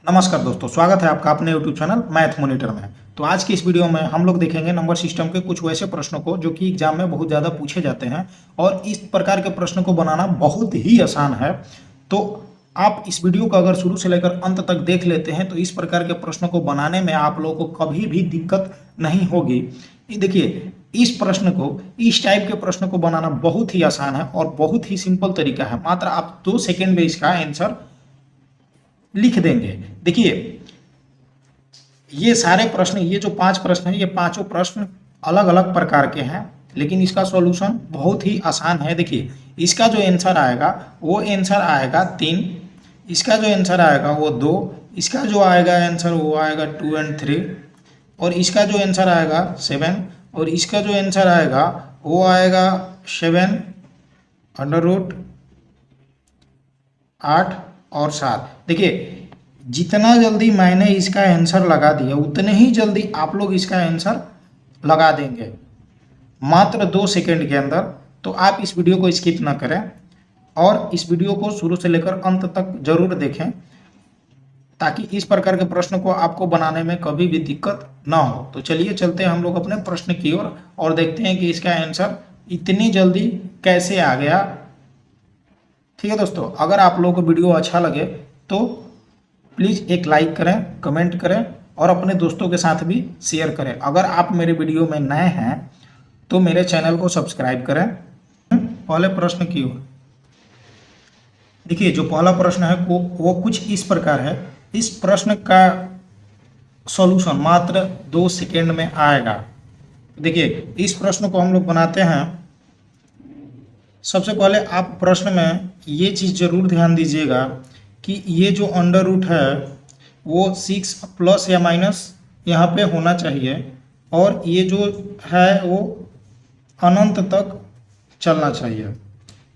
नमस्कार दोस्तों, स्वागत है आपका अपने YouTube चैनल मैथ मॉनिटर में। तो आज की इस वीडियो में हम लोग देखेंगे नंबर सिस्टम के कुछ वैसे प्रश्नों को जो कि एग्जाम में बहुत ज़्यादा पूछे जाते हैं और इस प्रकार के प्रश्न को बनाना बहुत ही आसान है। तो आप इस वीडियो को अगर शुरू से लेकर अंत तक देख लेते हैं तो इस प्रकार के प्रश्नों को बनाने में आप लोगों को कभी भी दिक्कत नहीं होगी। ये देखिए, इस प्रश्न को, इस टाइप के प्रश्न को बनाना बहुत ही आसान है और बहुत ही सिंपल तरीका है। मात्र आप 2 सेकेंड में इसका आंसर लिख देंगे। देखिए, ये सारे प्रश्न, ये जो 5 प्रश्न हैं, ये पांचों प्रश्न अलग अलग प्रकार के हैं, लेकिन इसका सॉल्यूशन बहुत ही आसान है। देखिए, इसका जो आंसर आएगा वो आंसर आएगा 3, इसका जो आंसर आएगा वो 2, इसका जो आएगा आंसर वो आएगा 2 और 3, और इसका जो आंसर आएगा 7, और इसका जो आंसर आएगा वो आएगा 7 अंडर रूट 8 और 7। देखिए, जितना जल्दी मैंने इसका आंसर लगा दिया उतने ही जल्दी आप लोग इसका आंसर लगा देंगे मात्र 2 सेकंड के अंदर। तो आप इस वीडियो को स्किप ना करें और इस वीडियो को शुरू से लेकर अंत तक जरूर देखें, ताकि इस प्रकार के प्रश्न को आपको बनाने में कभी भी दिक्कत ना हो। तो चलिए चलते हैं हम लोग अपने प्रश्न की ओर और देखते हैं कि इसका आंसर इतनी जल्दी कैसे आ गया। ठीक है दोस्तों, अगर आप लोगों को वीडियो अच्छा लगे तो प्लीज़ एक लाइक करें, कमेंट करें और अपने दोस्तों के साथ भी शेयर करें। अगर आप मेरे वीडियो में नए हैं तो मेरे चैनल को सब्सक्राइब करें। पहले प्रश्न की ओर देखिए, जो पहला प्रश्न है वो कुछ इस प्रकार है। इस प्रश्न का सॉल्यूशन मात्र 2 सेकेंड में आएगा। देखिए, इस प्रश्न को हम लोग बनाते हैं। सबसे पहले आप प्रश्न में ये चीज़ जरूर ध्यान दीजिएगा कि ये जो अंडर रूट है वो 6 प्लस या माइनस यहाँ पे होना चाहिए, और ये जो है वो अनंत तक चलना चाहिए।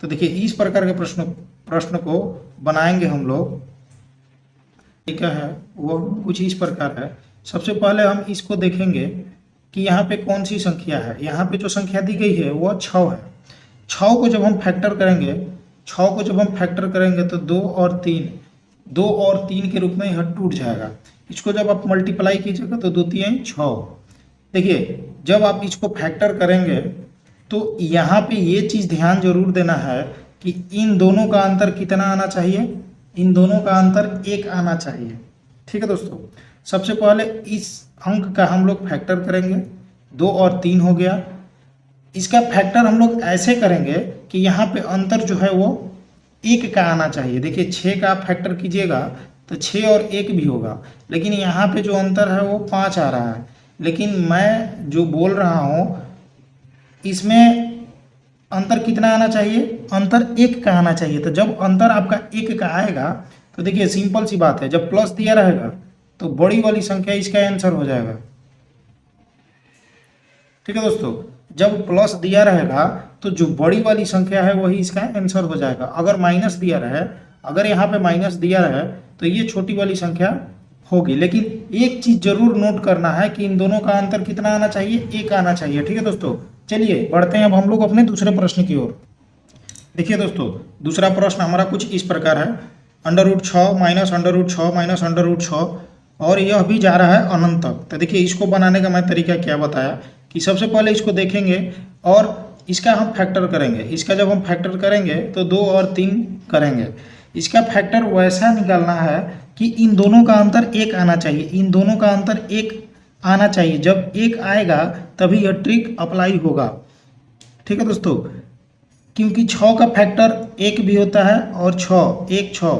तो देखिए, इस प्रकार के प्रश्न को बनाएंगे हम लोग। ठीक है, वो कुछ इस प्रकार है। सबसे पहले हम इसको देखेंगे कि यहाँ पे कौन सी संख्या है। यहाँ पे जो संख्या दी गई है वो 6 है। 6 को जब हम फैक्टर करेंगे तो 2 और 3 के रूप में यह टूट जाएगा। इसको जब आप मल्टीप्लाई कीजिएगा तो 2 3 6। देखिए, जब आप इसको फैक्टर करेंगे तो यहाँ पे ये चीज़ ध्यान जरूर देना है कि इन दोनों का अंतर कितना आना चाहिए, इन दोनों का अंतर 1 आना चाहिए। ठीक है दोस्तों, सबसे पहले इस अंक का हम लोग फैक्टर करेंगे। 2 और 3 हो गया। इसका फैक्टर हम लोग ऐसे करेंगे कि यहाँ पे अंतर जो है वो 1 का आना चाहिए। देखिए, 6 का आप फैक्टर कीजिएगा तो 6 और 1 भी होगा, लेकिन यहाँ पे जो अंतर है वो 5 आ रहा है। लेकिन मैं जो बोल रहा हूँ इसमें अंतर कितना आना चाहिए, अंतर 1 का आना चाहिए। तो जब अंतर आपका 1 का आएगा तो देखिए, सिंपल सी बात है, जब प्लस दिया रहेगा तो बड़ी वाली संख्या इसका आंसर हो जाएगा। ठीक है दोस्तों, जब प्लस दिया रहेगा तो जो बड़ी वाली संख्या है वही इसका आंसर हो जाएगा। अगर माइनस दिया रहे, अगर यहाँ पे माइनस दिया रहे तो ये छोटी वाली संख्या होगी। लेकिन एक चीज जरूर नोट करना है कि इन दोनों का अंतर कितना आना चाहिए, 1 आना चाहिए। ठीक है दोस्तों, चलिए बढ़ते हैं अब हम लोग अपने दूसरे प्रश्न की ओर। देखिए दोस्तों, दूसरा प्रश्न हमारा कुछ इस प्रकार है। Under root 6 minus under root 6 minus under root 6, और यह भी जा रहा है अनंत तक। तो देखिए, इसको बनाने का मैं तरीका क्या बताया कि सबसे पहले इसको देखेंगे और इसका हम फैक्टर करेंगे। इसका जब हम फैक्टर करेंगे तो 2 और 3 करेंगे। इसका फैक्टर वैसा निकालना है कि इन दोनों का अंतर 1 आना चाहिए, इन दोनों का अंतर 1 आना चाहिए। जब 1 आएगा तभी यह ट्रिक अप्लाई होगा। ठीक है दोस्तों, क्योंकि 6 का फैक्टर 1 भी होता है और 6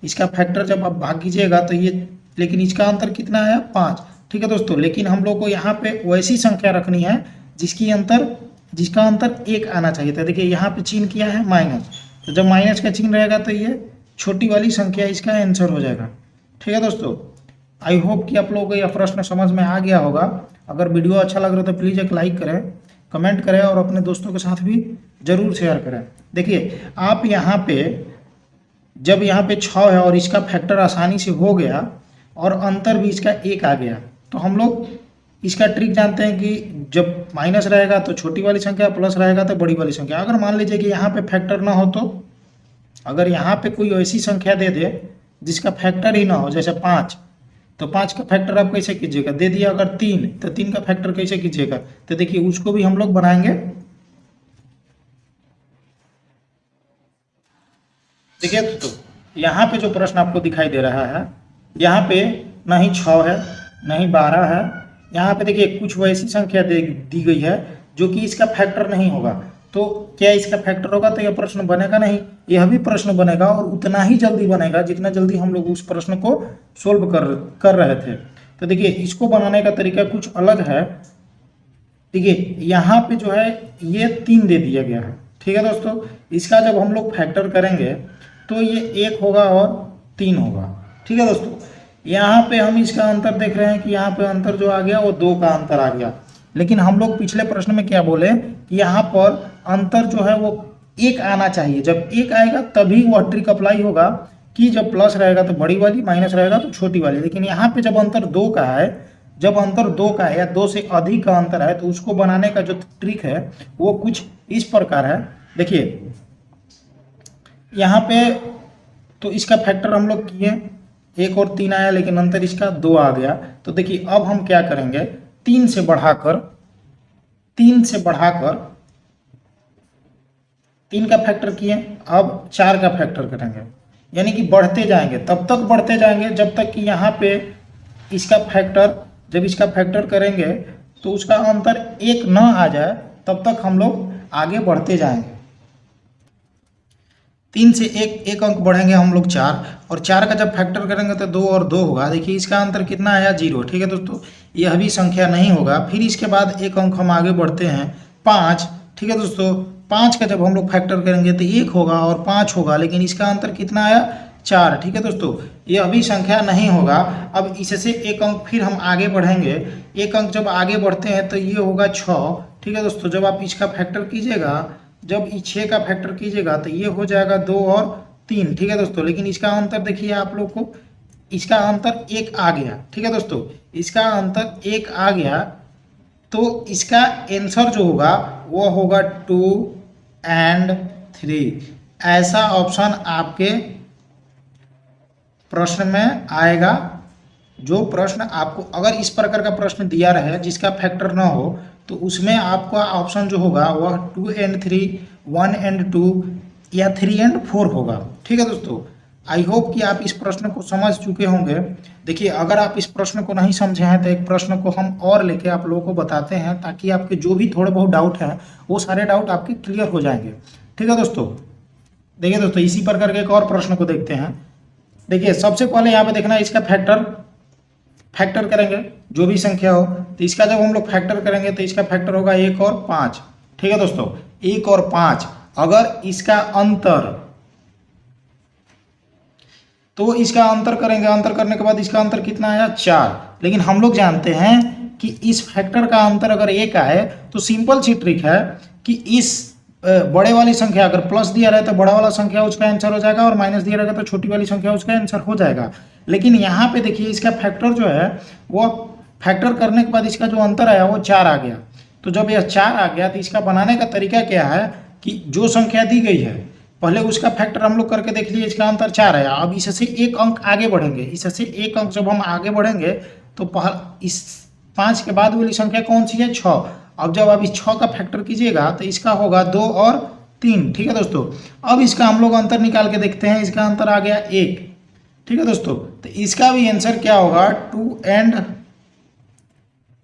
इसका फैक्टर जब आप भाग कीजिएगा तो ये, लेकिन इसका अंतर कितना है, 5। ठीक है दोस्तों, लेकिन हम लोग को यहाँ पे वैसी संख्या रखनी है जिसका अंतर 1 आना चाहिए। तो देखिए, यहाँ पे चिन्ह किया है माइनस, तो जब माइनस का चिन्ह रहेगा तो ये छोटी वाली संख्या इसका आंसर हो जाएगा। ठीक है दोस्तों, आई होप कि आप लोगों को यह प्रश्न समझ में आ गया होगा। अगर वीडियो अच्छा लग रहा है तो प्लीज़ एक लाइक करें, कमेंट करें और अपने दोस्तों के साथ भी जरूर शेयर करें। देखिए, आप यहाँ पे जब यहाँ पे 6 है और इसका फैक्टर आसानी से हो गया और अंतर भी इसका 1 आ गया, तो हम लोग इसका ट्रिक जानते हैं कि जब माइनस रहेगा तो छोटी वाली संख्या, प्लस रहेगा तो बड़ी वाली संख्या। अगर मान लीजिए कि यहाँ पे फैक्टर ना हो तो, अगर यहाँ पे कोई ऐसी संख्या दे दे जिसका फैक्टर ही ना हो, जैसे 5, तो 5 का फैक्टर आप कैसे कीजिएगा, दे दिया अगर 3 तो 3 का फैक्टर कैसे कीजिएगा, तो देखिए उसको भी हम लोग बनाएंगे। देखिए तो यहाँ पे जो प्रश्न आपको दिखाई दे रहा है, यहाँ पे ना ही 6 है ना ही 12 है, यहाँ पे देखिए कुछ वैसी संख्या दी गई है जो कि इसका फैक्टर नहीं होगा। तो क्या इसका फैक्टर होगा तो यह प्रश्न बनेगा नहीं, यह भी प्रश्न बनेगा और उतना ही जल्दी बनेगा जितना जल्दी हम लोग उस प्रश्न को सोल्व कर रहे थे। तो देखिए इसको बनाने का तरीका कुछ अलग है। देखिए यहाँ पे जो है ये 3 दे दिया गया है, ठीक है दोस्तों। इसका जब हम लोग फैक्टर करेंगे तो ये 1 होगा और 3 होगा, ठीक है दोस्तों। यहाँ पे हम इसका अंतर देख रहे हैं कि यहाँ पे अंतर जो आ गया वो 2 का अंतर आ गया, लेकिन हम लोग पिछले प्रश्न में क्या बोले कि यहाँ पर अंतर जो है वो 1 आना चाहिए। जब 1 आएगा तभी वह ट्रिक अप्लाई होगा कि जब प्लस रहेगा तो बड़ी वाली, माइनस रहेगा तो छोटी वाली। लेकिन यहाँ पे जब अंतर 2 का है, जब अंतर 2 का है या 2 से अधिक का अंतर है, तो उसको बनाने का जो ट्रिक है वो कुछ इस प्रकार है। देखिए यहाँ पे तो इसका फैक्टर हम लोग किए, 1 और 3 आया, लेकिन अंतर इसका 2 आ गया। तो देखिए अब हम क्या करेंगे, 3 से बढ़ाकर 3 का फैक्टर किए, अब 4 का फैक्टर करेंगे, यानी कि बढ़ते जाएंगे, तब तक बढ़ते जाएंगे जब तक कि यहाँ पे इसका फैक्टर, जब इसका फैक्टर करेंगे तो उसका अंतर 1 न आ जाए, तब तक हम लोग आगे बढ़ते जाएंगे। 3 से एक अंक बढ़ेंगे हम लोग 4, और 4 का जब फैक्टर करेंगे तो 2 और 2 होगा। देखिए इसका अंतर कितना आया, 0, ठीक है दोस्तों। यह भी संख्या नहीं होगा। फिर इसके बाद 1 अंक हम आगे बढ़ते हैं, 5, ठीक है दोस्तों। 5 का जब हम लोग फैक्टर करेंगे तो 1 होगा और 5 होगा, लेकिन इसका अंतर कितना आया, 4, ठीक है दोस्तों। यह भी संख्या नहीं होगा। अब इससे 1 अंक फिर हम आगे बढ़ेंगे, 1 अंक जब आगे बढ़ते हैं तो ये होगा 6, ठीक है दोस्तों। जब आप इसका फैक्टर कीजिएगा, जब 6 का फैक्टर कीजिएगा तो ये हो जाएगा 2 और 3, ठीक है दोस्तों। लेकिन इसका अंतर देखिए आप लोग को, इसका अंतर 1 आ गया, ठीक है दोस्तों। इसका अंतर 1 आ गया, तो इसका आंसर जो होगा वो होगा 2 और 3। ऐसा ऑप्शन आपके प्रश्न में आएगा। जो प्रश्न आपको अगर इस प्रकार का प्रश्न दिया रहे जिसका फैक्टर ना हो, तो उसमें आपका ऑप्शन जो होगा वह 2 और 3, 1 और 2 या 3 और 4 होगा, ठीक है दोस्तों। आई होप कि आप इस प्रश्न को समझ चुके होंगे। देखिए अगर आप इस प्रश्न को नहीं समझे हैं तो एक प्रश्न को हम और लेके आप लोगों को बताते हैं, ताकि आपके जो भी थोड़े बहुत डाउट हैं वो सारे डाउट आपके क्लियर हो जाएंगे, ठीक है दोस्तों। देखिए दोस्तों इसी प्रकार के एक और प्रश्न को देखते हैं। देखिए सबसे पहले यहाँ पे देखना है इसका फैक्टर करेंगे जो भी संख्या हो, तो इसका जब हम लोग फैक्टर करेंगे तो इसका फैक्टर होगा 1 और 5, ठीक है दोस्तों। 1 और 5, अगर इसका अंतर, तो इसका अंतर करेंगे, अंतर करने के बाद इसका अंतर कितना आया, 4। लेकिन हम लोग जानते हैं कि इस फैक्टर का अंतर अगर 1 आए तो सिंपल सी ट्रिक है कि इस बड़े वाली संख्या अगर प्लस दिया रहे तो बड़ा वाला संख्या उसका आंसर हो जाएगा, और माइनस दिया रहेगा तो छोटी वाली संख्या उसका आंसर हो जाएगा। लेकिन यहाँ पे देखिए इसका फैक्टर जो है वो फैक्टर करने के बाद इसका जो अंतर आया वो 4 आ गया। तो जब यह 4 आ गया तो इसका बनाने का तरीका क्या है कि जो संख्या दी गई है पहले उसका फैक्टर हम लोग करके देख लिए, इसका अंतर 4 आया। अब इससे 1 अंक आगे बढ़ेंगे, इससे 1 अंक जब हम आगे बढ़ेंगे तो इस 5 के बाद वाली संख्या कौन सी है, 6। अब जब आप इस 6 का फैक्टर कीजिएगा तो इसका होगा 2 और 3, ठीक है दोस्तों। अब इसका हम लोग अंतर निकाल के देखते हैं, इसका अंतर आ गया 1, ठीक है दोस्तों। तो इसका भी आंसर क्या होगा, 2 और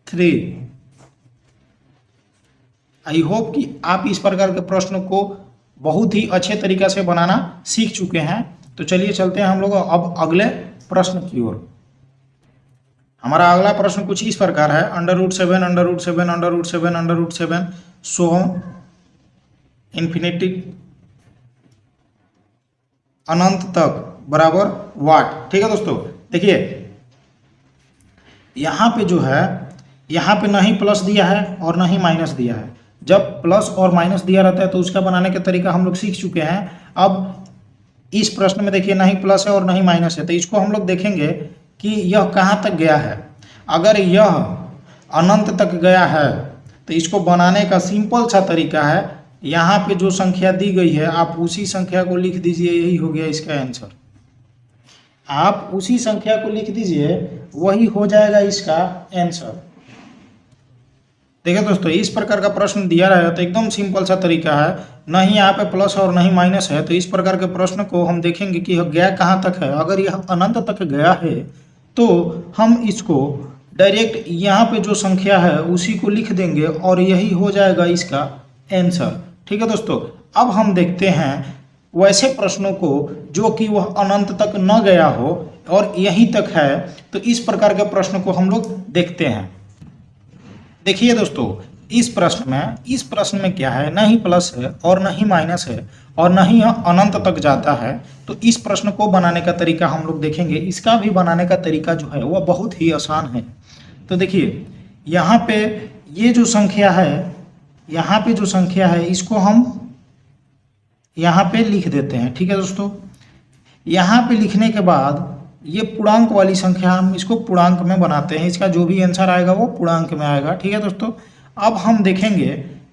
3। आई होप कि आप इस प्रकार के प्रश्न को बहुत ही अच्छे तरीका से बनाना सीख चुके हैं। तो चलिए चलते हैं हम लोग अब अगले प्रश्न की ओर। हमारा अगला प्रश्न कुछ इस प्रकार है, √7 √7 √7 √7 सो इन्फिनिटी अनंत तक बराबर वाट, ठीक है दोस्तों। देखिए यहाँ पे जो है, यहाँ पे ना ही प्लस दिया है और ना ही माइनस दिया है। जब प्लस और माइनस दिया रहता है तो उसका बनाने का तरीका हम लोग सीख चुके हैं। अब इस प्रश्न में देखिए ना ही प्लस है और ना ही माइनस है, तो इसको हम लोग देखेंगे कि यह कहाँ तक गया है। अगर यह अनंत तक गया है तो इसको बनाने का सिंपल सा तरीका है, यहाँ पे जो संख्या दी गई है आप उसी संख्या को लिख दीजिए, यही हो गया इसका आंसर। आप उसी संख्या को लिख दीजिए, वही हो जाएगा इसका आंसर। देखिए दोस्तों, इस प्रकार का प्रश्न दिया रहेगा तो एकदम सिंपल सा तरीका है, ना ही यहाँ पे प्लस और ना ही माइनस है, तो इस प्रकार के प्रश्न को हम देखेंगे कि गया कहाँ तक है। अगर यह अनंत तक गया है तो हम इसको डायरेक्ट यहाँ पे जो संख्या है उसी को लिख देंगे और यही हो जाएगा इसका आंसर। ठीक है दोस्तों, अब हम देखते हैं वैसे प्रश्नों को जो कि वह अनंत तक न गया हो और यहीं तक है, तो इस प्रकार के प्रश्न को हम लोग देखते हैं। देखिए दोस्तों, इस प्रश्न में क्या है, ना ही प्लस है और ना ही माइनस है और ना ही यह अनंत तक जाता है। तो इस प्रश्न को बनाने का तरीका हम लोग देखेंगे। इसका भी बनाने का तरीका जो है वह बहुत ही आसान है। तो देखिए, यहाँ पे ये जो संख्या है, यहाँ पे जो संख्या है इसको हम यहाँ पे लिख देते हैं। ठीक है दोस्तों, यहाँ पे लिखने के बाद ये पूर्णांक वाली संख्या, हम इसको पूर्णांक में बनाते हैं। इसका जो भी आंसर आएगा वो पूर्णांक में आएगा। ठीक है दोस्तों, अब हम देखेंगे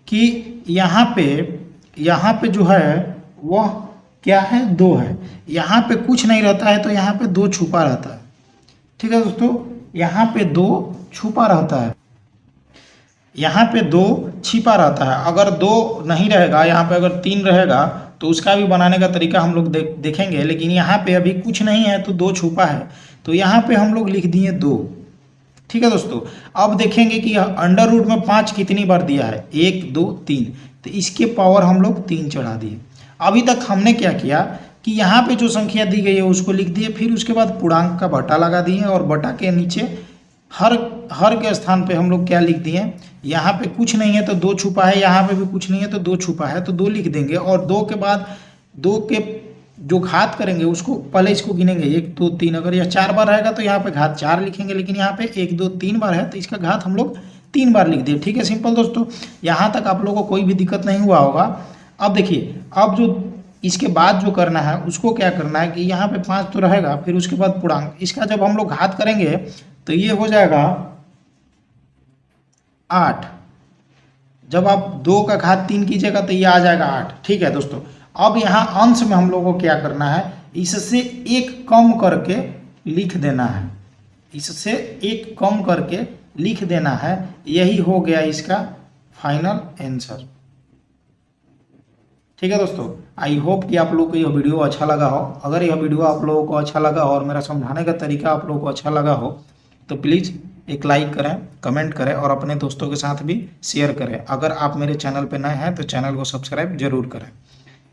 कि यहाँ पे जो है वह क्या है, 2 है। यहाँ पे कुछ नहीं रहता है तो यहाँ पे 2 छुपा रहता है। ठीक है दोस्तों, यहाँ पे 2 छुपा रहता है, यहाँ पे 2 छिपा रहता है। अगर 2 नहीं रहेगा, यहाँ पे अगर 3 रहेगा तो उसका भी बनाने का तरीका हम लोग देखेंगे। लेकिन यहाँ पे अभी कुछ नहीं है तो 2 छुपा है, तो यहाँ पे हम लोग लिख दिए 2। ठीक है दोस्तों, अब देखेंगे कि अंडर रूट में 5 कितनी बार दिया है, 1 2 3, तो इसके पावर हम लोग 3 चढ़ा दिए। अभी तक हमने क्या किया कि यहाँ पे जो संख्या दी गई है उसको लिख दिए, फिर उसके बाद पूर्णांक का बटा लगा दिए और बटा के नीचे हर के स्थान पे हम लोग क्या लिख दिए, यहाँ पे कुछ नहीं है तो 2 छुपा है, यहाँ पे भी कुछ नहीं है तो 2 छुपा है, तो 2 लिख देंगे। और 2 के बाद 2 के जो घात करेंगे उसको पहले इसको गिनेंगे, 1 2 3। अगर यह 4 बार रहेगा तो यहाँ पे घात 4 लिखेंगे, लेकिन यहाँ पे 1 2 3 बार है तो इसका घात हम लोग 3 बार लिख दिए। ठीक है, सिंपल दोस्तों, यहाँ तक आप लोगों को कोई भी दिक्कत नहीं हुआ होगा। अब देखिए, अब जो इसके बाद जो करना है उसको क्या करना है कि यहाँ पे 5 तो रहेगा, फिर उसके बाद पूर्णांक, इसका जब हम लोग घात करेंगे तो ये हो जाएगा 8। जब आप 2 का घात 3 कीजिएगा तो ये आ जाएगा 8। ठीक है दोस्तों, अब यहाँ अंश में हम लोगों को क्या करना है, इससे 1 कम करके लिख देना है, इससे 1 कम करके लिख देना है। यही हो गया इसका फाइनल आंसर। ठीक है दोस्तों, आई होप कि आप लोगों को यह वीडियो अच्छा लगा हो। अगर यह वीडियो आप लोगों को अच्छा लगा हो और मेरा समझाने का तरीका आप लोगों को अच्छा लगा हो तो प्लीज़ एक लाइक करें, कमेंट करें और अपने दोस्तों के साथ भी शेयर करें। अगर आप मेरे चैनल पर नए हैं तो चैनल को सब्सक्राइब जरूर करें।